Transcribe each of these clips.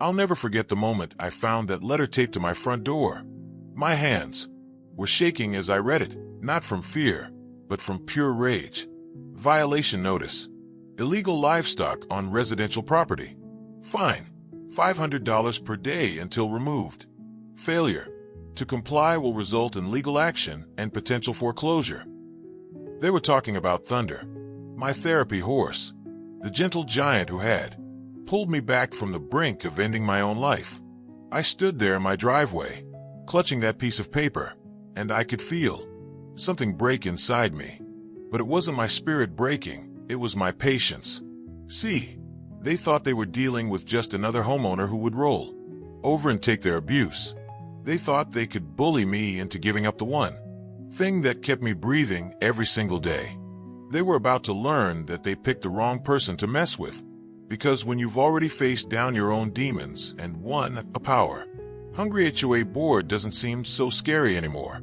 I'll never forget the moment I found that letter taped to my front door. My hands were shaking as I read it, not from fear, but from pure rage. Violation notice. Illegal livestock on residential property. Fine. $500 per day until removed. Failure to comply will result in legal action and potential foreclosure. They were talking about Thunder, my therapy horse, the gentle giant who had pulled me back from the brink of ending my own life. I stood there in my driveway, clutching that piece of paper, and I could feel something break inside me. But it wasn't my spirit breaking, it was my patience. See, they thought they were dealing with just another homeowner who would roll over and take their abuse. They thought they could bully me into giving up the one thing that kept me breathing every single day. They were about to learn that they picked the wrong person to mess with, because when you've already faced down your own demons and won a power-hungry HOA board doesn't seem so scary anymore.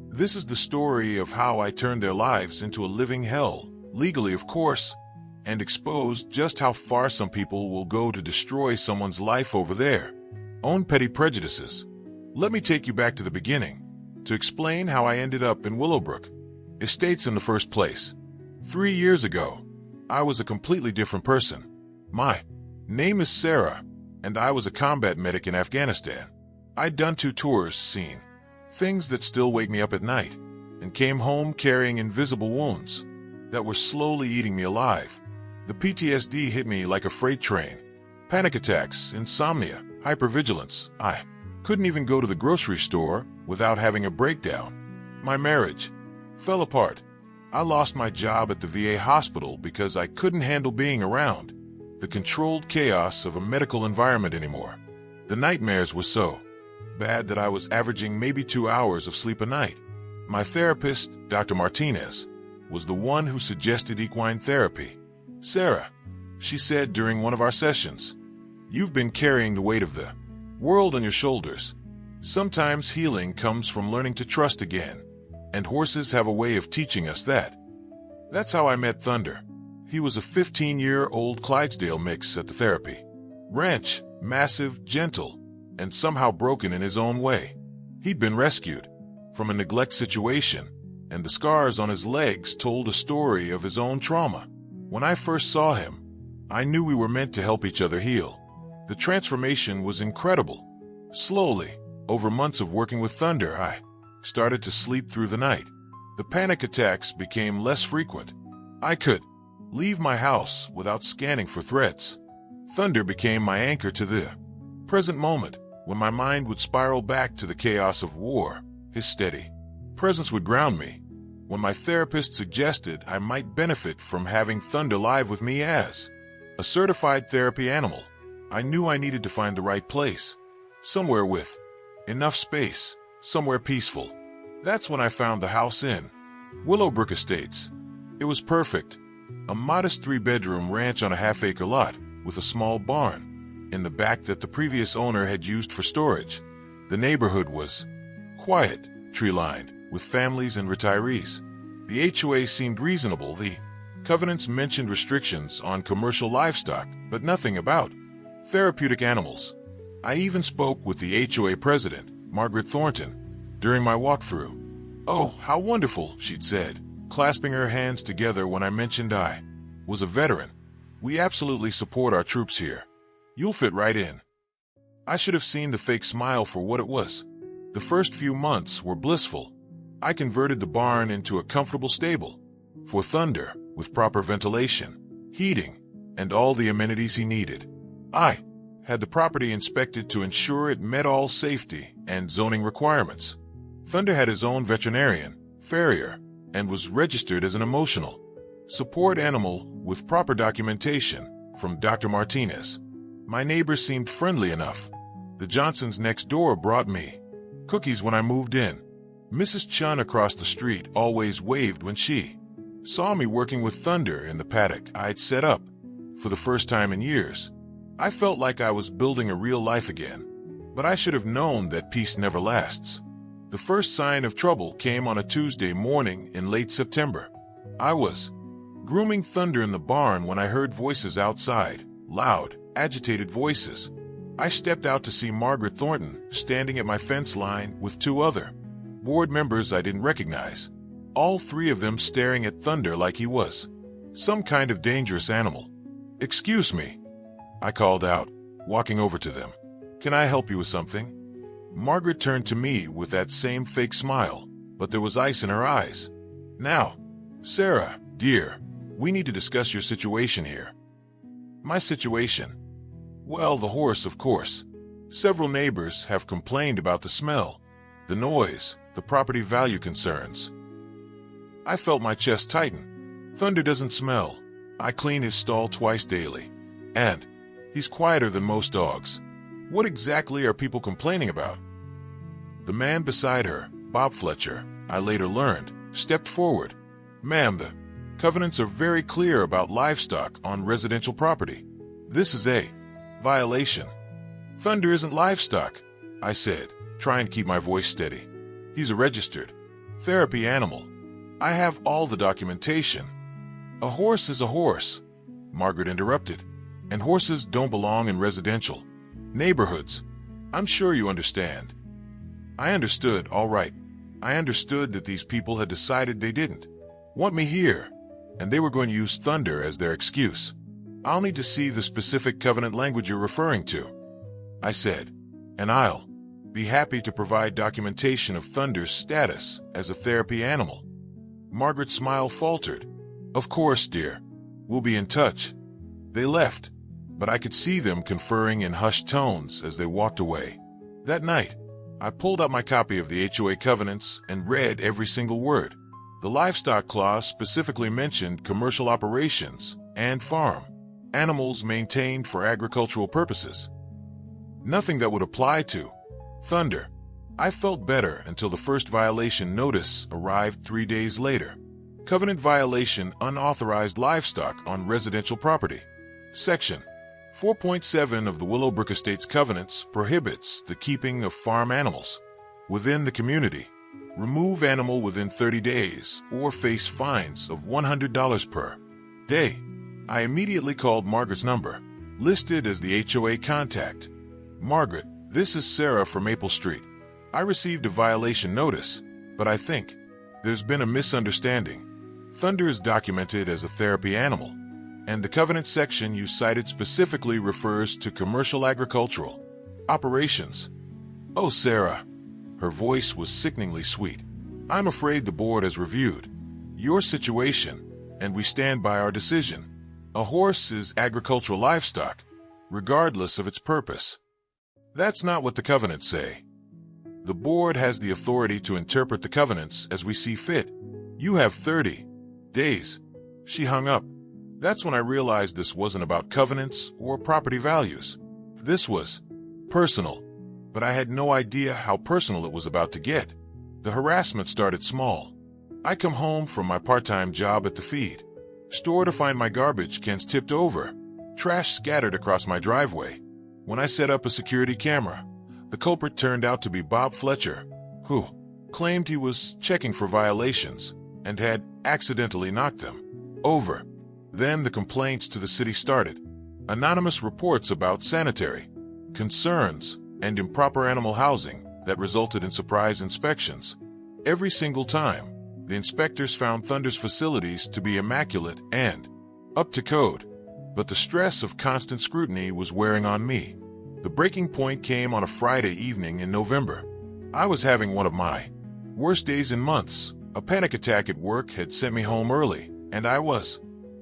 This is the story of how I turned their lives into a living hell, legally of course, and exposed just how far some people will go to destroy someone's life over their own petty prejudices. Let me take you back to the beginning to explain how I ended up in Willowbrook Estates in the first place. 3 years ago, I was a completely different person. My name is Sarah, and I was a combat medic in Afghanistan. I'd done 2 tours, seen things that still wake me up at night, and came home carrying invisible wounds that were slowly eating me alive. The PTSD hit me like a freight train. Panic attacks, insomnia, hypervigilance. I couldn't even go to the grocery store without having a breakdown. My marriage fell apart. I lost my job at the VA hospital because I couldn't handle being around the controlled chaos of a medical environment anymore. The nightmares were so bad that I was averaging maybe 2 hours of sleep a night. My therapist, Dr. Martinez, was the one who suggested equine therapy. Sarah, she said during one of our sessions, you've been carrying the weight of the world on your shoulders. Sometimes healing comes from learning to trust again, and horses have a way of teaching us that. That's how I met Thunder. He was a 15-year-old Clydesdale mix at the therapy ranch, massive, gentle, and somehow broken in his own way. He'd been rescued from a neglect situation, and the scars on his legs told a story of his own trauma. When I first saw him, I knew we were meant to help each other heal. The transformation was incredible. Slowly, over months of working with Thunder, I started to sleep through the night. The panic attacks became less frequent. I could leave my house without scanning for threats. Thunder became my anchor to the present moment. When my mind would spiral back to the chaos of war, his steady presence would ground me. When my therapist suggested I might benefit from having Thunder live with me as a certified therapy animal, I knew I needed to find the right place. Somewhere with enough space, somewhere peaceful. That's when I found the house in Willowbrook Estates. It was perfect. A modest 3-bedroom ranch on a half-acre lot with a small barn in the back that the previous owner had used for storage. The neighborhood was quiet, tree-lined, with families and retirees. The HOA seemed reasonable. The covenants mentioned restrictions on commercial livestock, but nothing about therapeutic animals. I even spoke with the HOA president, Margaret Thornton, during my walkthrough. "Oh, how wonderful," she'd said, clasping her hands together when I mentioned I was a veteran. "We absolutely support our troops here. You'll fit right in." I should have seen the fake smile for what it was. The first few months were blissful. I converted the barn into a comfortable stable for Thunder, with proper ventilation, heating, and all the amenities he needed. I had the property inspected to ensure it met all safety and zoning requirements. Thunder had his own veterinarian, farrier, and was registered as an emotional support animal with proper documentation from Dr. Martinez. My neighbors seemed friendly enough. The Johnsons next door brought me cookies when I moved in. Mrs. Chun across the street always waved when she saw me working with Thunder in the paddock I'd set up for the first time in years. I felt like I was building a real life again, but I should have known that peace never lasts. The first sign of trouble came on a Tuesday morning in late September. I was grooming Thunder in the barn when I heard voices outside, loud, agitated voices. I stepped out to see Margaret Thornton standing at my fence line with two other board members I didn't recognize, all three of them staring at Thunder like he was some kind of dangerous animal. "Excuse me," I called out, walking over to them. "Can I help you with something?" Margaret turned to me with that same fake smile, but there was ice in her eyes. "Now, Sarah, dear, we need to discuss your situation here." "My situation?" "Well, the horse, of course. Several neighbors have complained about the smell, the noise, the property value concerns." I felt my chest tighten. Thunder doesn't smell. I clean his stall twice daily. And he's quieter than most dogs. What exactly are people complaining about? The man beside her, Bob Fletcher, I later learned, stepped forward. "Ma'am, the covenants are very clear about livestock on residential property. This is a violation." "Thunder isn't livestock," I said, trying to keep my voice steady. "He's a registered therapy animal. I have all the documentation." "A horse is a horse," Margaret interrupted, "and horses don't belong in residential neighborhoods. I'm sure you understand." I understood, all right. I understood that these people had decided they didn't want me here, and they were going to use Thunder as their excuse. "I'll need to see the specific covenant language you're referring to," I said, "and I'll be happy to provide documentation of Thunder's status as a therapy animal." Margaret's smile faltered. "Of course, dear. We'll be in touch." They left, but I could see them conferring in hushed tones as they walked away. That night, I pulled out my copy of the HOA covenants and read every single word. The livestock clause specifically mentioned commercial operations and farm animals maintained for agricultural purposes. Nothing that would apply to Thunder. I felt better until the first violation notice arrived 3 days later. Covenant violation: unauthorized livestock on residential property. Section 4.7 of the Willowbrook Estates Covenants prohibits the keeping of farm animals within the community. Remove animal within 30 days or face fines of $100 per day. I immediately called Margaret's number, listed as the HOA contact. "Margaret, this is Sarah from Maple Street. I received a violation notice, but I think there's been a misunderstanding. Thunder is documented as a therapy animal, and the covenant section you cited specifically refers to commercial agricultural operations." "Oh, Sarah." Her voice was sickeningly sweet. "I'm afraid the board has reviewed your situation, and we stand by our decision. A horse is agricultural livestock, regardless of its purpose. That's not what the covenants say. The board has the authority to interpret the covenants as we see fit. You have 30 days." She hung up. That's when I realized this wasn't about covenants or property values. This was personal, but I had no idea how personal it was about to get. The harassment started small. I come home from my part-time job at the feed store to find my garbage cans tipped over, trash scattered across my driveway. When I set up a security camera, the culprit turned out to be Bob Fletcher, who claimed he was checking for violations and had accidentally knocked them over. Then the complaints to the city started. Anonymous reports about sanitary concerns and improper animal housing that resulted in surprise inspections. Every single time, the inspectors found Thunder's facilities to be immaculate and up to code. But the stress of constant scrutiny was wearing on me. The breaking point came on a Friday evening in November. I was having one of my worst days in months. A panic attack at work had sent me home early, and I was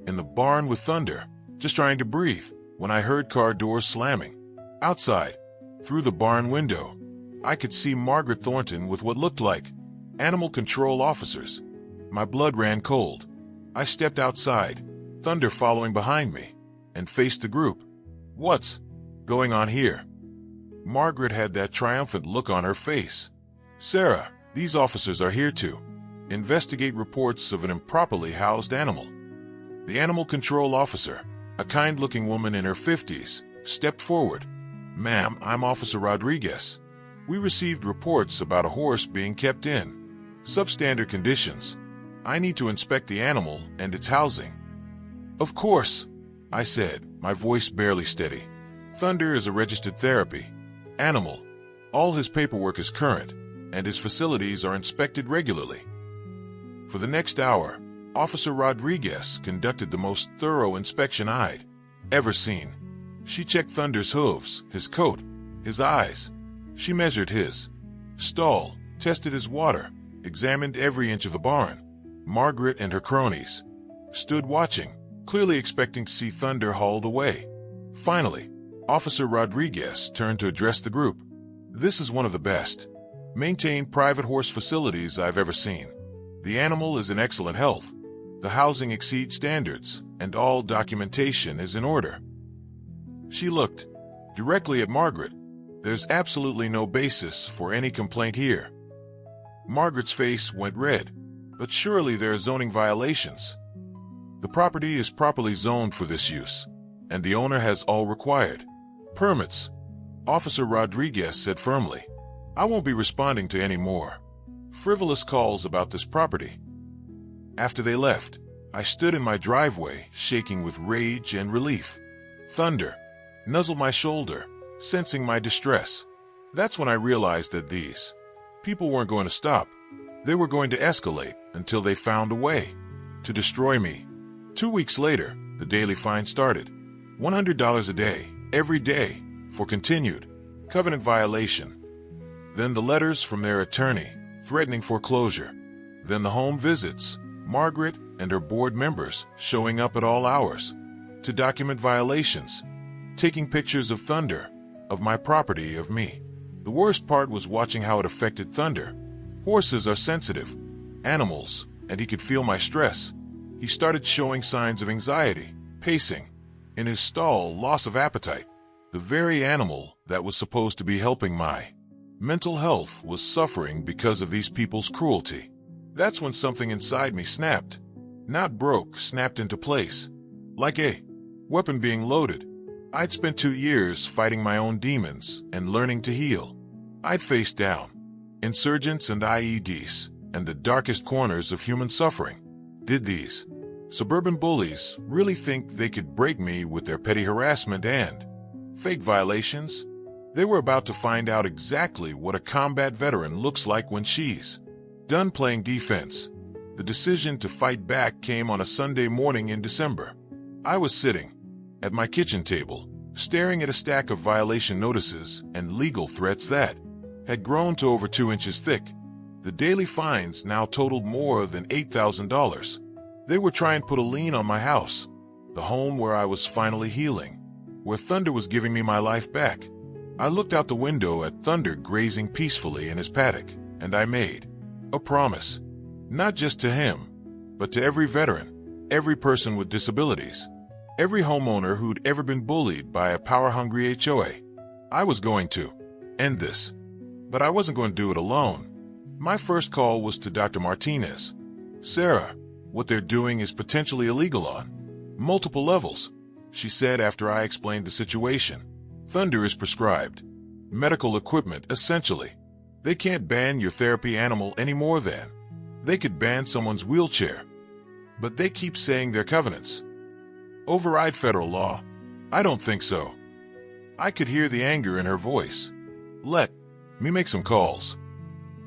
in the barn with Thunder, just trying to breathe, when I heard car doors slamming. Outside, through the barn window, I could see Margaret Thornton with what looked like animal control officers. My blood ran cold. I stepped outside, Thunder following behind me, and faced the group. "What's going on here?" Margaret had that triumphant look on her face. "Sarah, these officers are here to investigate reports of an improperly housed animal." The animal control officer, a kind-looking woman in her 50s, stepped forward. "Ma'am, I'm Officer Rodriguez. We received reports about a horse being kept in substandard conditions. I need to inspect the animal and its housing." "Of course," I said, my voice barely steady. Thunder is a registered therapy animal. All his paperwork is current, and his facilities are inspected regularly. For the next hour, Officer Rodriguez conducted the most thorough inspection I'd ever seen. She checked Thunder's hooves, his coat, his eyes. She measured his stall, tested his water, examined every inch of the barn. Margaret and her cronies stood watching, clearly expecting to see Thunder hauled away. Finally, Officer Rodriguez turned to address the group. This is one of the best maintained private horse facilities I've ever seen. The animal is in excellent health. The housing exceeds standards, and all documentation is in order. She looked directly at Margaret. There's absolutely no basis for any complaint here. Margaret's face went red. But surely there are zoning violations. The property is properly zoned for this use, and the owner has all required permits. Officer Rodriguez said firmly, I won't be responding to any more frivolous calls about this property. After they left, I stood in my driveway, shaking with rage and relief. Thunder nuzzled my shoulder, sensing my distress. That's when I realized that these people weren't going to stop. They were going to escalate until they found a way to destroy me. 2 weeks later, the daily fine started. $100 a day, every day, for continued covenant violation. Then the letters from their attorney, threatening foreclosure. Then the home visits, Margaret and her board members showing up at all hours to document violations, taking pictures of Thunder, of my property, of me. The worst part was watching how it affected Thunder. Horses are sensitive animals, and he could feel my stress. He started showing signs of anxiety, pacing. In his stall, loss of appetite. The very animal that was supposed to be helping my mental health was suffering because of these people's cruelty. That's when something inside me snapped. Not broke, snapped into place. Like a weapon being loaded. I'd spent 2 years fighting my own demons and learning to heal. I'd faced down insurgents and IEDs, and the darkest corners of human suffering. Did these suburban bullies really think they could break me with their petty harassment and fake violations? They were about to find out exactly what a combat veteran looks like when she's done playing defense. The decision to fight back came on a Sunday morning in December. I was sitting at my kitchen table, staring at a stack of violation notices and legal threats that had grown to over 2 inches thick. The daily fines now totaled more than $8,000. They were trying to put a lien on my house, the home where I was finally healing, where Thunder was giving me my life back. I looked out the window at Thunder grazing peacefully in his paddock, and I made a promise, not just to him, but to every veteran, every person with disabilities, every homeowner who'd ever been bullied by a power-hungry HOA. I was going to end this. But I wasn't going to do it alone. My first call was to Dr. Martinez. Sarah, what they're doing is potentially illegal on multiple levels, she said after I explained the situation. Thunder is prescribed medical equipment, essentially. They can't ban your therapy animal any more than they could ban someone's wheelchair. But they keep saying their covenants override federal law. I don't think so. I could hear the anger in her voice. Let me make some calls.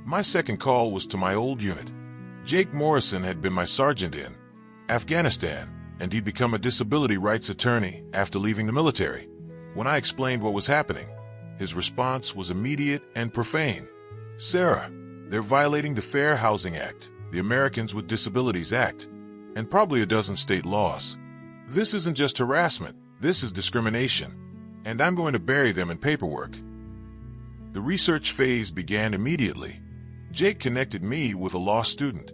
My second call was to my old unit. Jake Morrison had been my sergeant in Afghanistan, and he'd become a disability rights attorney after leaving the military. When I explained what was happening, his response was immediate and profane. Sarah, they're violating the Fair Housing Act, the Americans with Disabilities Act, and probably a dozen state laws. This isn't just harassment, this is discrimination, and I'm going to bury them in paperwork. The research phase began immediately. Jake connected me with a law student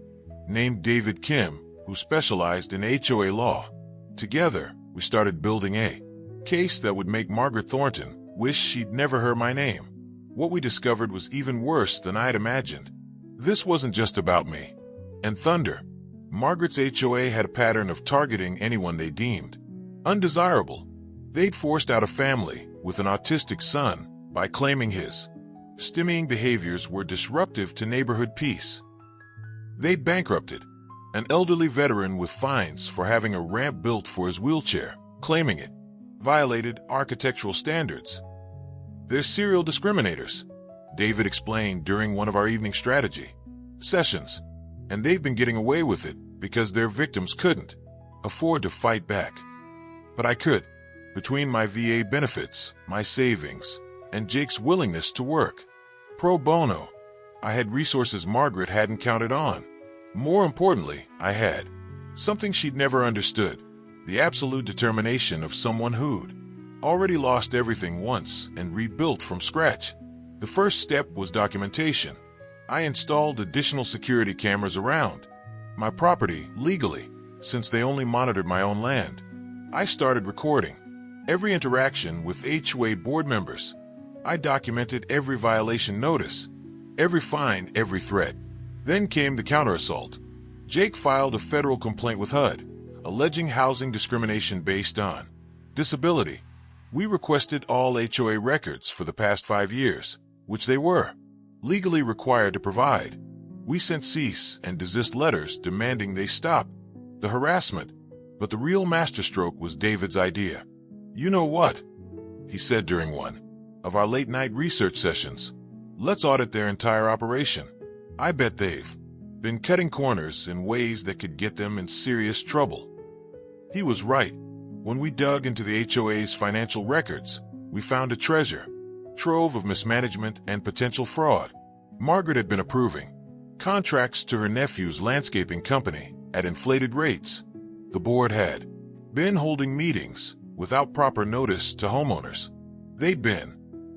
named David Kim, who specialized in HOA law. Together, we started building a case that would make Margaret Thornton wish she'd never heard my name. What we discovered was even worse than I'd imagined. This wasn't just about me and Thunder. Margaret's HOA had a pattern of targeting anyone they deemed undesirable. They'd forced out a family with an autistic son by claiming his stimming behaviors were disruptive to neighborhood peace. They'd bankrupted an elderly veteran with fines for having a ramp built for his wheelchair, claiming it violated architectural standards. They're serial discriminators, David explained during one of our evening strategy sessions, and they've been getting away with it because their victims couldn't afford to fight back. But I could. Between my VA benefits, my savings, and Jake's willingness to work pro bono, I had resources Margaret hadn't counted on. More importantly, I had something she'd never understood: the absolute determination of someone who'd already lost everything once and rebuilt from scratch. The first step was documentation. I installed additional security cameras around my property legally, since they only monitored my own land. I started recording every interaction with HOA board members. I documented every violation notice, every fine, every threat. Then came the counterassault. Jake filed a federal complaint with HUD, alleging housing discrimination based on disability. We requested all HOA records for the past 5 years, which they were legally required to provide. We sent cease and desist letters demanding they stop the harassment. But the real masterstroke was David's idea. "You know what?" he said during one of our late-night research sessions. "Let's audit their entire operation. I bet they've been cutting corners in ways that could get them in serious trouble." He was right. When we dug into the HOA's financial records, we found a treasure trove of mismanagement and potential fraud. Margaret had been approving contracts to her nephew's landscaping company at inflated rates. The board had been holding meetings without proper notice to homeowners. They'd been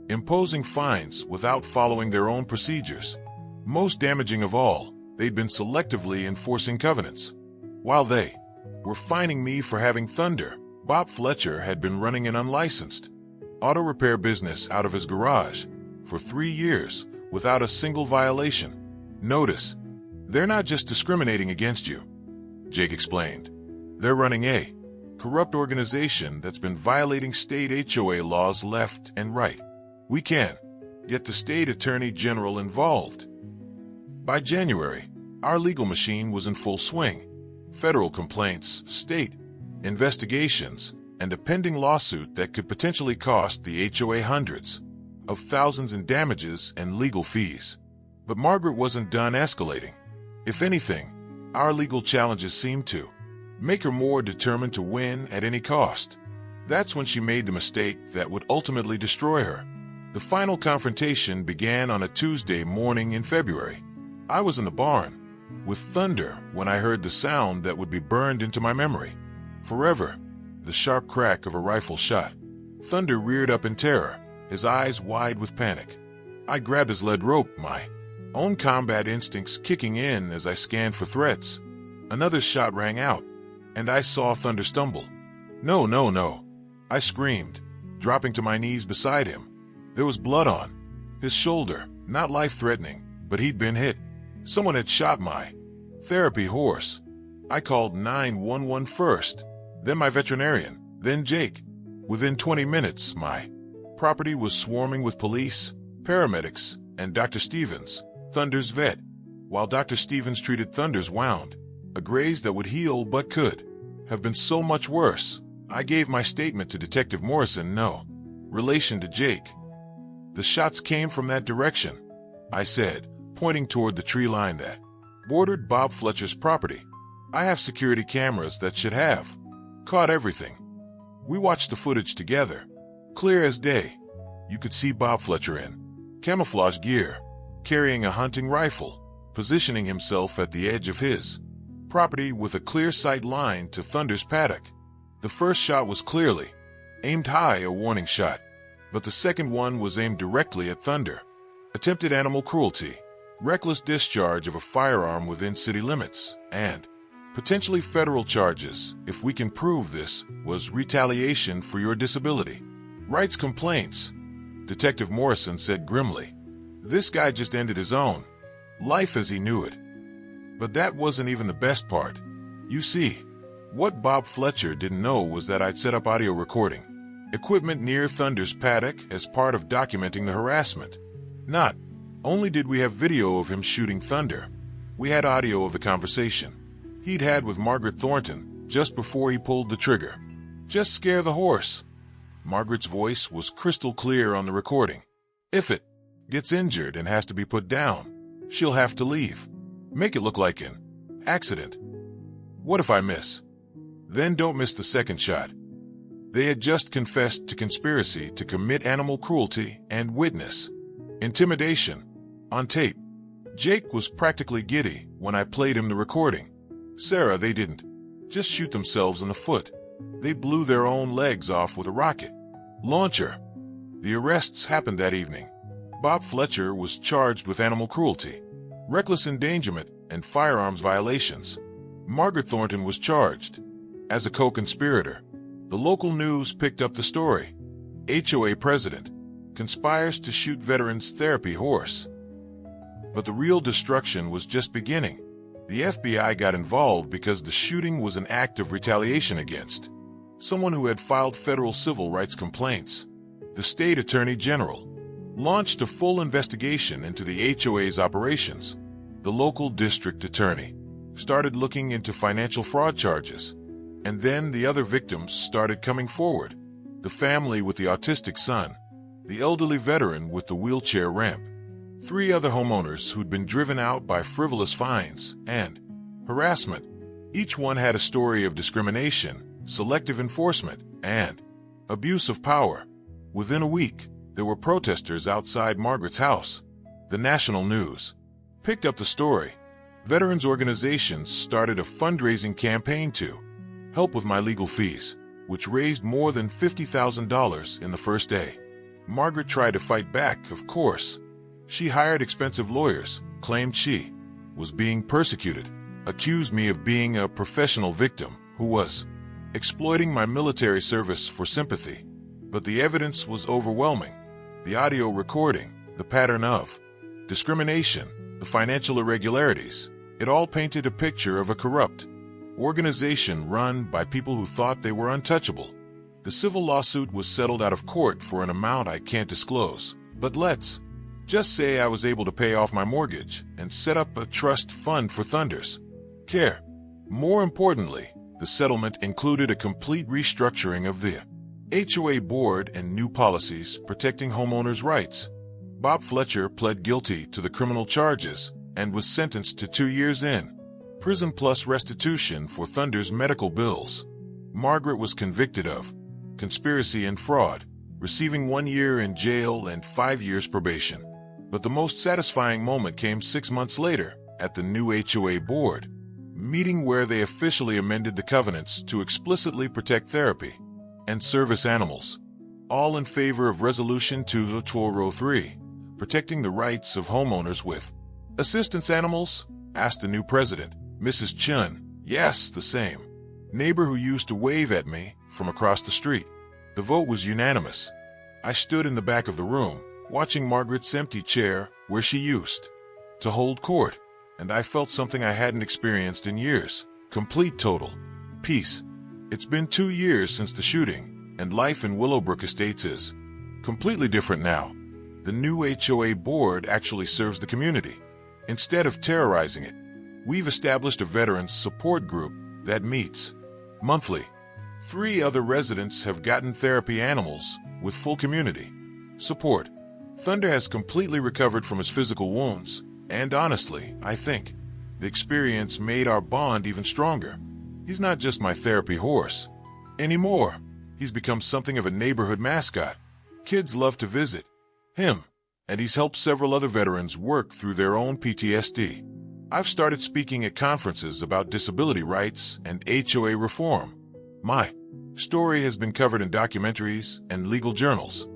imposing fines without following their own procedures. Most damaging of all, they'd been selectively enforcing covenants. While they were fining me for having thunder, Bob Fletcher had been running an unlicensed auto repair business out of his garage for 3 years without a single violation. "Notice, they're not just discriminating against you," Jake explained. "They're running a corrupt organization that's been violating state HOA laws left and right. We can get the state attorney general involved." By January, our legal machine was in full swing. Federal complaints, state investigations, and a pending lawsuit that could potentially cost the HOA hundreds of thousands in damages and legal fees. But Margaret wasn't done escalating. If anything, our legal challenges seemed to make her more determined to win at any cost. That's when she made the mistake that would ultimately destroy her. The final confrontation began on a Tuesday morning in February. I was in the barn with thunder when I heard the sound that would be burned into my memory forever: the sharp crack of a rifle shot. Thunder reared up in terror, his eyes wide with panic. I grabbed his lead rope, my own combat instincts kicking in as I scanned for threats. Another shot rang out, and I saw Thunder stumble. "No, no, no," I screamed, dropping to my knees beside him. There was blood on his shoulder, not life-threatening, but he'd been hit. Someone had shot my therapy horse. I called 911 first, then my veterinarian, then Jake. Within 20 minutes, my property was swarming with police, paramedics, and Dr. Stevens, Thunder's vet. While Dr. Stevens treated Thunder's wound, a graze that would heal but could have been so much worse, I gave my statement to Detective Morrison, no relation to Jake. "The shots came from that direction," I said, pointing toward the tree line that bordered Bob Fletcher's property. "I have security cameras that should have caught everything." We watched the footage together. Clear as day. You could see Bob Fletcher in camouflage gear, carrying a hunting rifle, positioning himself at the edge of his property with a clear sight line to Thunder's paddock. The first shot was clearly aimed high, a warning shot, but the second one was aimed directly at Thunder. Attempted animal cruelty, reckless discharge of a firearm within city limits, and potentially federal charges, if we can prove this was retaliation for your disability. Rights complaints, Detective Morrison said grimly. This guy just ended his own life as he knew it. But that wasn't even the best part. You see, what Bob Fletcher didn't know was that I'd set up audio recording equipment near Thunder's paddock as part of documenting the harassment. Not only did we have video of him shooting Thunder, we had audio of the conversation he'd had with Margaret Thornton just before he pulled the trigger. "Just scare the horse," Margaret's voice was crystal clear on the recording. "If it gets injured and has to be put down, she'll have to leave. Make it look like an accident. What if I miss? Then don't miss the second shot." They had just confessed to conspiracy to commit animal cruelty and witness intimidation on tape. Jake was practically giddy when I played him the recording. "Sarah, they didn't just shoot themselves in the foot. They blew their own legs off with a rocket launcher." The arrests happened that evening. Bob Fletcher was charged with animal cruelty, reckless endangerment, and firearms violations. Margaret Thornton was charged as a co-conspirator. The local news picked up the story. HOA president conspires to shoot veterans' therapy horse. But the real destruction was just beginning. The FBI got involved because the shooting was an act of retaliation against someone who had filed federal civil rights complaints. The state attorney general launched a full investigation into the HOA's operations. The local district attorney started looking into financial fraud charges. And then the other victims started coming forward. The family with the autistic son, the elderly veteran with the wheelchair ramp, 3 other homeowners who'd been driven out by frivolous fines and harassment. Each one had a story of discrimination, selective enforcement, and abuse of power. Within a week, there were protesters outside Margaret's house. The national news picked up the story. Veterans organizations started a fundraising campaign to help with my legal fees, which raised more than $50,000 in the first day. Margaret tried to fight back, of course. She hired expensive lawyers, claimed she was being persecuted, accused me of being a professional victim who was exploiting my military service for sympathy. But the evidence was overwhelming. The audio recording, the pattern of discrimination, the financial irregularities, it all painted a picture of a corrupt organization run by people who thought they were untouchable. The civil lawsuit was settled out of court for an amount I can't disclose, but let's just say I was able to pay off my mortgage and set up a trust fund for Thunder's care. More importantly, the settlement included a complete restructuring of the HOA board and new policies protecting homeowners' rights. Bob Fletcher pled guilty to the criminal charges and was sentenced to 2 years in prison plus restitution for Thunder's medical bills. Margaret was convicted of conspiracy and fraud, receiving 1 year in jail and 5 years probation. But the most satisfying moment came 6 months later at the new HOA board meeting, where they officially amended the covenants to explicitly protect therapy and service animals, all in favor of Resolution 2-3, protecting the rights of homeowners with assistance animals, asked the new president, Mrs. Chun. Yes, the same neighbor who used to wave at me from across the street. The vote was unanimous. I stood in the back of the room, watching Margaret's empty chair where she used to hold court, and I felt something I hadn't experienced in years: complete total peace. It's been 2 years since the shooting, and life in Willowbrook Estates is completely different now. The new HOA board actually serves the community instead of terrorizing it. We've established a veterans support group that meets monthly. 3 other residents have gotten therapy animals with full community support. Thunder has completely recovered from his physical wounds, and honestly, I think the experience made our bond even stronger. He's not just my therapy horse anymore. He's become something of a neighborhood mascot. Kids love to visit him, and he's helped several other veterans work through their own PTSD. I've started speaking at conferences about disability rights and HOA reform. My story has been covered in documentaries and legal journals,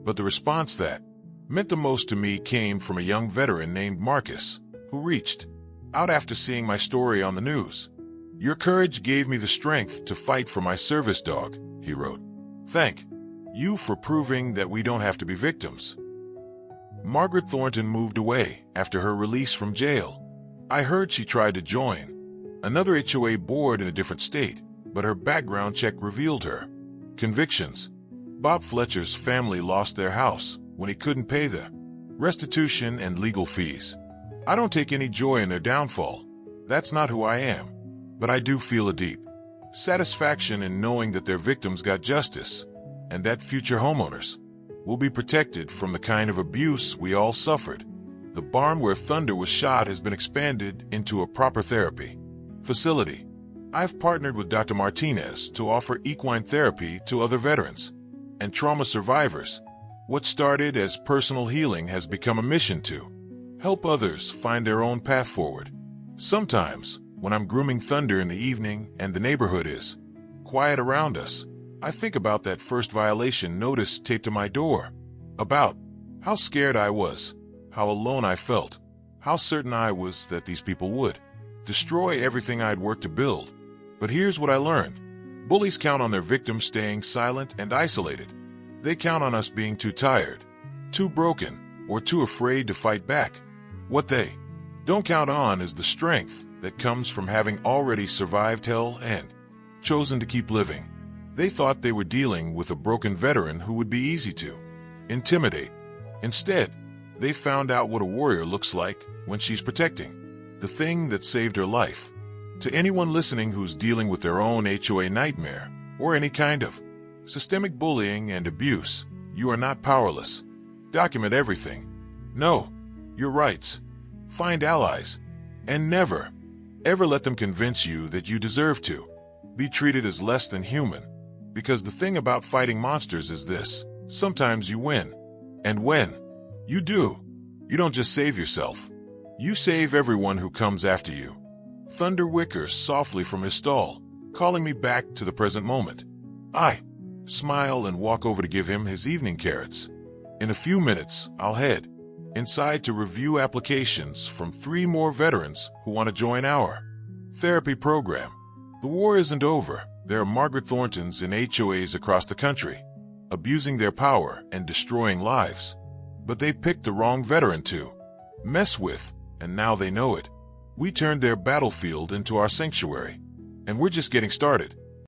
but the response that meant the most to me came from a young veteran named Marcus, who reached out after seeing my story on the news. "Your courage gave me the strength to fight for my service dog," he wrote. "Thank you for proving that we don't have to be victims." Margaret Thornton moved away after her release from jail. I heard she tried to join another HOA board in a different state, but her background check revealed her convictions. Bob Fletcher's family lost their house when he couldn't pay the restitution and legal fees. I don't take any joy in their downfall. That's not who I am. But I do feel a deep satisfaction in knowing that their victims got justice. and that future homeowners will be protected from the kind of abuse we all suffered. The barn where Thunder was shot has been expanded into a proper therapy facility. I've partnered with Dr. Martinez to offer equine therapy to other veterans and trauma survivors. What started as personal healing has become a mission to help others find their own path forward. Sometimes, when I'm grooming Thunder in the evening and the neighborhood is quiet around us, I think about that first violation notice taped to my door, about how scared I was, how alone I felt, how certain I was that these people would destroy everything I'd worked to build. But here's what I learned. Bullies count on their victims staying silent and isolated. They count on us being too tired, too broken, or too afraid to fight back. What they don't count on is the strength that comes from having already survived hell and chosen to keep living. They thought they were dealing with a broken veteran who would be easy to intimidate. Instead, they found out what a warrior looks like when she's protecting the thing that saved her life. To anyone listening who's dealing with their own HOA nightmare or any kind of systemic bullying and abuse, you are not powerless. Document everything. Know your rights. Find allies. And never, ever let them convince you that you deserve to be treated as less than human. Because the thing about fighting monsters is this: sometimes you win. And when you do, you don't just save yourself. You save everyone who comes after you. Thunder whickers softly from his stall, calling me back to the present moment. I smile and walk over to give him his evening carrots. In a few minutes, I'll head inside to review applications from 3 more veterans who want to join our therapy program. The war isn't over. There are Margaret Thorntons in HOAs across the country, abusing their power and destroying lives. But they picked the wrong veteran to mess with, and now they know it. We turned their battlefield into our sanctuary, and we're just getting started.